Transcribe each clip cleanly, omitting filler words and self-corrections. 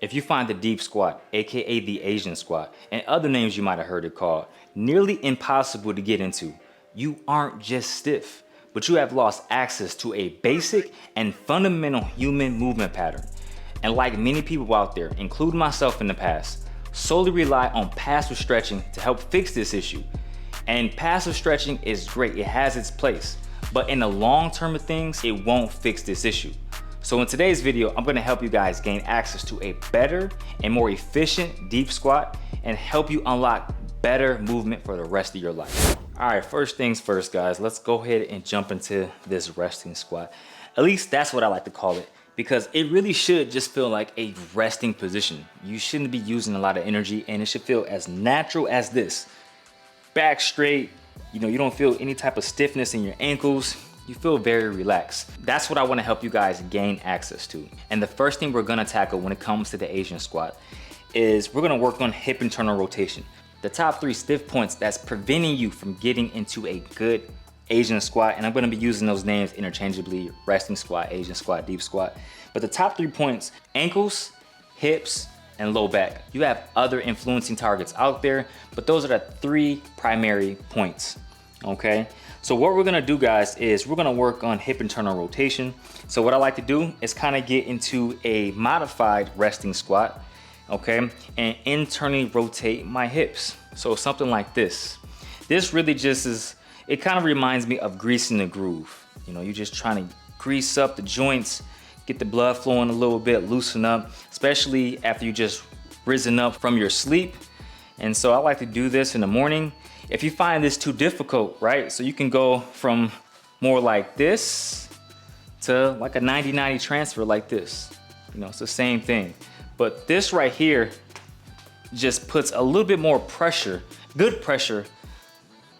If you find the deep squat, aka the Asian squat, and other names you might have heard it called, nearly impossible to get into, you aren't just stiff, but you have lost access to a basic and fundamental human movement pattern. And like many people out there, including myself in the past, solely rely on passive stretching to help fix this issue. And passive stretching is great, it has its place, but in the long term of things, it won't fix this issue. So in today's video, I'm gonna help you guys gain access to a better and more efficient deep squat and help you unlock better movement for the rest of your life. All right, first things first, guys, let's go ahead and jump into this resting squat. At least that's what I like to call it, because it really should just feel like a resting position. You shouldn't be using a lot of energy, and it should feel as natural as this. Back straight, you don't feel any type of stiffness in your ankles. You feel very relaxed. That's what I wanna help you guys gain access to. And the first thing we're gonna tackle when it comes to the Asian squat is we're gonna work on hip internal rotation. The top 3 stiff points that's preventing you from getting into a good Asian squat, and I'm gonna be using those names interchangeably: resting squat, Asian squat, deep squat. But the top 3 points: ankles, hips, and low back. You have other influencing targets out there, but those are the 3 primary points, okay? So what we're gonna do, guys, is we're gonna work on hip internal rotation. So what I like to do is kind of get into a modified resting squat, okay? And internally rotate my hips. So something like this. This really just is, it kind of reminds me of greasing the groove. You're just trying to grease up the joints, get the blood flowing a little bit, loosen up, especially after you just risen up from your sleep. And so I like to do this in the morning. If you find this too difficult, right? So you can go from more like this to like a 90-90 transfer like this. It's the same thing. But this right here just puts a little bit more pressure, good pressure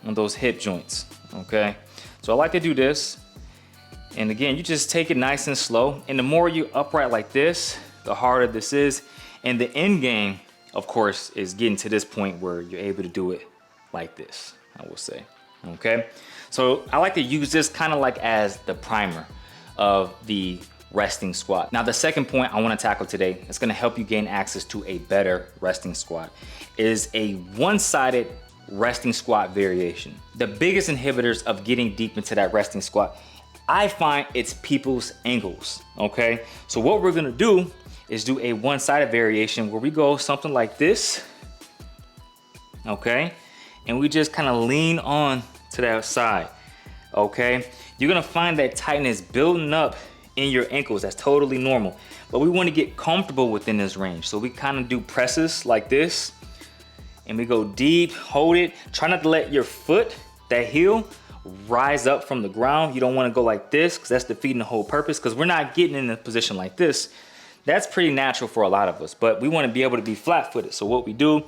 on those hip joints, okay? So I like to do this. And again, you just take it nice and slow. And the more you upright like this, the harder this is. And the end game, of course, is getting to this point where you're able to do it like this, I will say, okay? So I like to use this kind of like as the primer of the resting squat. Now, the second point I want to tackle today is going to help you gain access to a better resting squat is a one-sided resting squat variation. The biggest inhibitors of getting deep into that resting squat, I find it's people's ankles, okay? So what we're gonna do is do a one-sided variation where we go something like this, okay? And we just kind of lean on to that side, okay? You're gonna find that tightness building up in your ankles. That's totally normal. But we wanna get comfortable within this range. So we kind of do presses like this, and we go deep, hold it. Try not to let your foot, that heel, rise up from the ground. You don't wanna go like this, because that's defeating the whole purpose, because we're not getting in a position like this. That's pretty natural for a lot of us, but we wanna be able to be flat-footed. So what we do,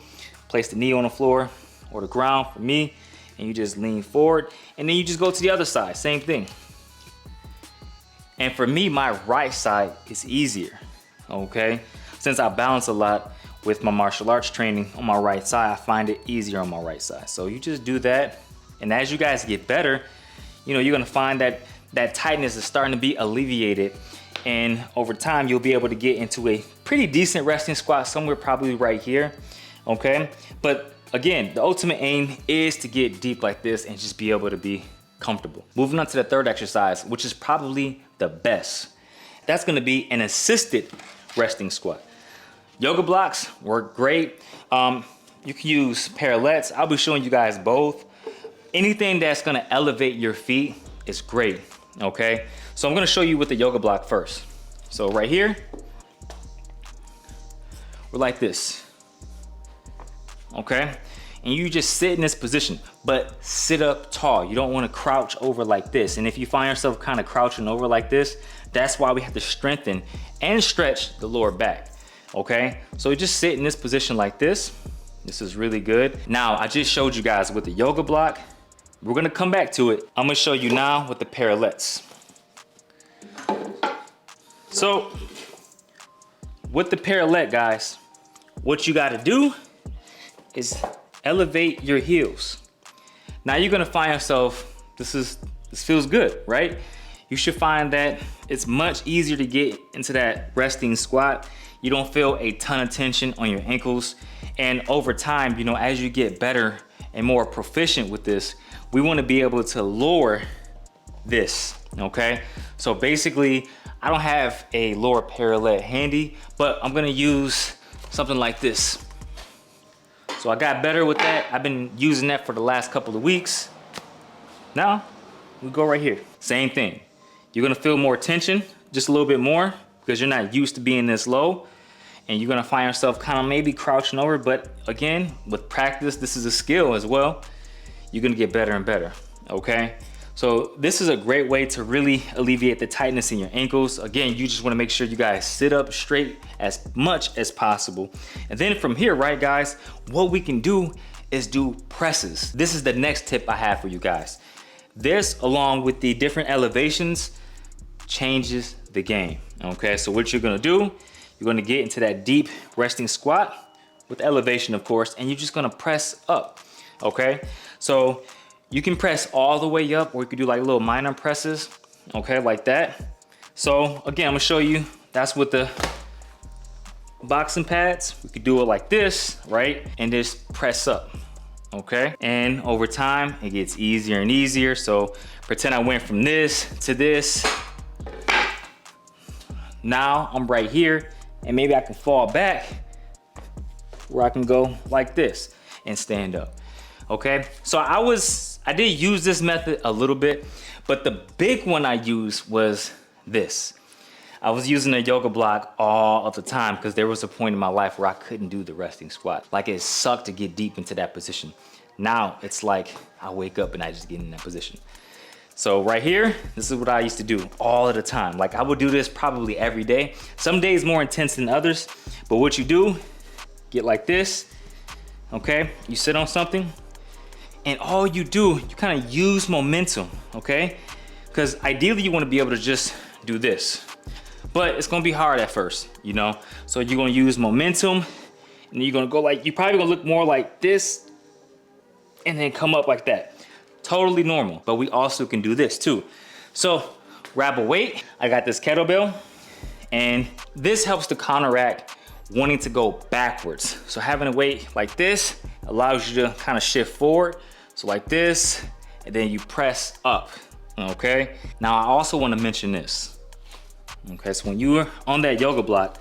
place the knee on the floor or the ground for me, and you just lean forward, and then you just go to the other side, same thing. And for me, my right side is easier, okay? Since I balance a lot with my martial arts training on my right side, I find it easier on my right side. So you just do that, and as you guys get better, you're gonna find that that tightness is starting to be alleviated, and over time, you'll be able to get into a pretty decent resting squat, somewhere probably right here, okay? But again, the ultimate aim is to get deep like this and just be able to be comfortable. Moving on to the third exercise, which is probably the best. That's gonna be an assisted resting squat. Yoga blocks work great. You can use parallettes. I'll be showing you guys both. Anything that's gonna elevate your feet is great, okay? So I'm gonna show you with the yoga block first. So right here, we're like this, okay? And you just sit in this position, but sit up tall. You don't wanna crouch over like this. And if you find yourself kind of crouching over like this, that's why we have to strengthen and stretch the lower back, okay? So just sit in this position like this. This is really good. Now, I just showed you guys with the yoga block. We're gonna come back to it. I'm gonna show you now with the parallettes. So, with the parallette, guys, what you gotta do is elevate your heels. Now you're gonna find yourself, this feels good, right? You should find that it's much easier to get into that resting squat. You don't feel a ton of tension on your ankles. And over time, you know, as you get better and more proficient with this, we want to be able to lower this, okay? So basically, I don't have a lower parallel handy, but I'm gonna use something like this. So I got better with that. I've been using that for the last couple of weeks. Now, we go right here. Same thing. You're gonna feel more tension, just a little bit more, because you're not used to being this low. And you're gonna find yourself kind of maybe crouching over, but again, with practice, this is a skill as well. You're gonna get better and better, okay? So this is a great way to really alleviate the tightness in your ankles. Again, you just wanna make sure you guys sit up straight as much as possible. And then from here, right guys, what we can do is do presses. This is the next tip I have for you guys. This, along with the different elevations, changes the game, okay? So what you're gonna do, you're gonna get into that deep resting squat with elevation, of course, and you're just gonna press up, okay? So you can press all the way up, or you could do like little minor presses, okay, like that. So again, I'm gonna show you, that's with the boxing pads. We could do it like this, right? And just press up, okay? And over time, it gets easier and easier. So pretend I went from this to this. Now I'm right here, and maybe I can fall back where I can go like this and stand up, okay? So I did use this method a little bit, but the big one I used was this. I was using a yoga block all of the time because there was a point in my life where I couldn't do the resting squat. Like, it sucked to get deep into that position. Now it's like I wake up and I just get in that position. So right here, this is what I used to do all of the time. Like, I would do this probably every day. Some days more intense than others, but what you do, get like this, okay? You sit on something, and all you do, you kind of use momentum, okay? Because ideally you want to be able to just do this, but it's going to be hard at first, you know? So you're going to use momentum, and you're going to go like, you're probably going to look more like this, and then come up like that. Totally normal, but we also can do this too. So grab a weight. I got this kettlebell, and this helps to counteract wanting to go backwards. So having a weight like this allows you to kind of shift forward. So like this, and then you press up, okay? Now I also want to mention this. Okay, so when you're on that yoga block,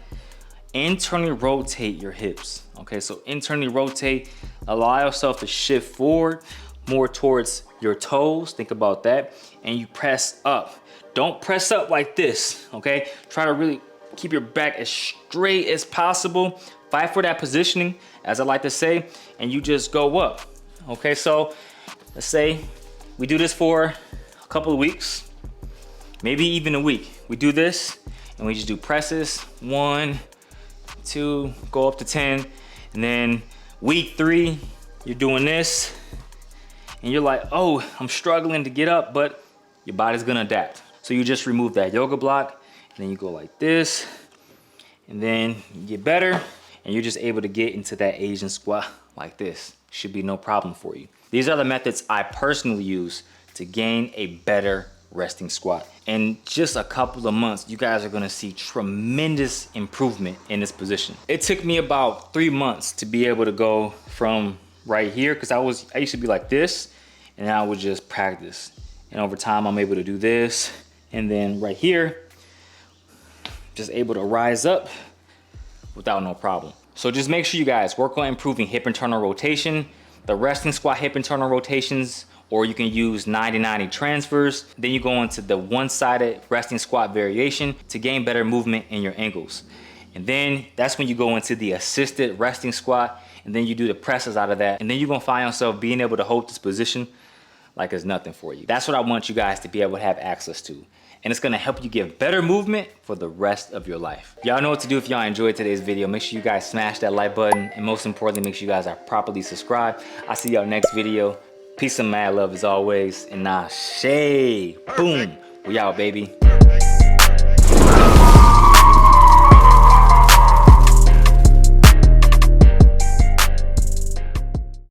internally rotate your hips. Okay, so internally rotate, allow yourself to shift forward more towards your toes. Think about that. And you press up. Don't press up like this, okay? Try to really keep your back as straight as possible. Fight for that positioning, as I like to say, and you just go up. Okay, so let's say we do this for a couple of weeks, maybe even a week. We do this and we just do presses, 1, 2, go up to 10. And then week 3, you're doing this, and you're like, oh, I'm struggling to get up, but your body's gonna adapt. So you just remove that yoga block, and then you go like this, and then you get better, and you're just able to get into that Asian squat like this. Should be no problem for you. These are the methods I personally use to gain a better resting squat. In just a couple of months, you guys are gonna see tremendous improvement in this position. It took me about 3 months to be able to go from right here, because I used to be like this, and I would just practice. And over time, I'm able to do this, and then right here, just able to rise up without no problem. So just make sure you guys work on improving hip internal rotation, the resting squat hip internal rotations, or you can use 90-90 transfers. Then you go into the one-sided resting squat variation to gain better movement in your ankles. And then that's when you go into the assisted resting squat, and then you do the presses out of that. And then you're gonna find yourself being able to hold this position like it's nothing for you. That's what I want you guys to be able to have access to. And it's gonna help you get better movement for the rest of your life. Y'all know what to do if y'all enjoyed today's video. Make sure you guys smash that like button, and most importantly, make sure you guys are properly subscribed. I'll see y'all next video. Peace and mad love as always, and nah, shade, boom, we out, baby.